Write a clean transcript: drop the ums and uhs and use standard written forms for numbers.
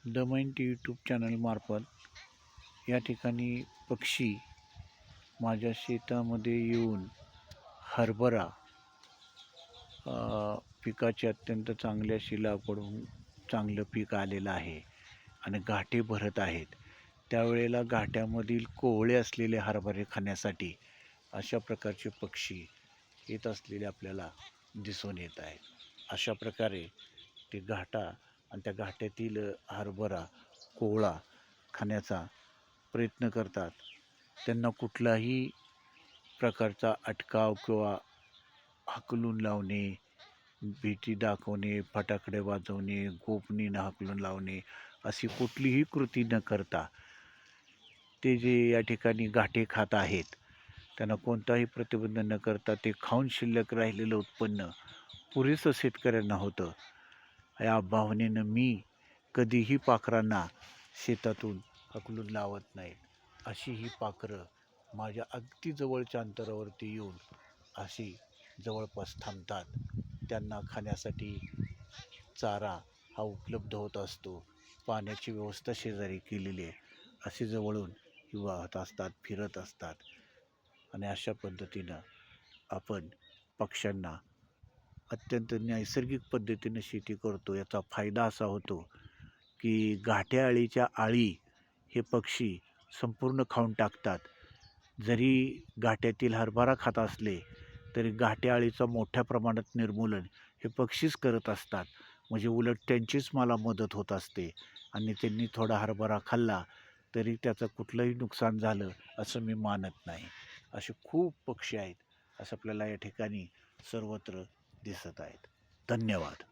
The mind YouTube चॅनलमार्फत या ठिकाणी पक्षी माझ्या शेतामध्ये येऊन हरभरा पिकाची अत्यंत चांगल्या शिला पडून चांगलं पीक आलेलं आहे आणि गाठे भरत आहेत. त्यावेळेला गाठ्यामधील कोवळे असलेले हरभरे खाण्यासाठी अशा प्रकारचे पक्षी येत असलेले आपल्याला दिसून येत आहेत. अशा प्रकारे ते घाटा आणि त्या घाट्यातील हरभरा कोवळा खाण्याचा प्रयत्न करतात. त्यांना कुठलाही प्रकारचा अटकाव किंवा हाकलून लावणे, भीती दाखवणे, फटाकडे वाजवणे, गोपनीनं हाकलून लावणे अशी कुठलीही कृती न करता ते जे या ठिकाणी गाठे खात आहेत त्यांना कोणताही प्रतिबंध न करता ते खाऊन शिल्लक राहिलेलं उत्पन्न पुरेसं शेतकऱ्यांना होतं. या भावनेनं मी कधीही पाखरांना शेतातून हाकलून लावत नाहीत. अशी ही पाखरं माझ्या अगदी जवळच्या अंतरावरती येऊन अशी जवळपास थांबतात. त्यांना खाण्यासाठी चारा हा उपलब्ध होत असतो. पाण्याची व्यवस्था शेजारी केलेली आहे. असे जवळून वाहत असतात, फिरत असतात आणि अशा पद्धतीनं आपण पक्ष्यांना अत्यंत नैसर्गिक पद्धतीनं शेती करतो. याचा फायदा असा होतो की गाठ्या अळीच्या अळी हे पक्षी संपूर्ण खाऊन टाकतात. जरी गाठ्यातील हरभरा खात असले तरी गाठ्या अळीचं मोठ्या प्रमाणात निर्मूलन हे पक्षीच करत असतात. म्हणजे उलट त्यांचीच मला मदत होत असते आणि त्यांनी थोडा हरभरा खाल्ला तरी त्याचं कुठलंही नुकसान झालं असं मी मानत नाही. असे खूप पक्षी आहेत असं आपल्याला या ठिकाणी सर्वत्र दिसत आहेत. धन्यवाद.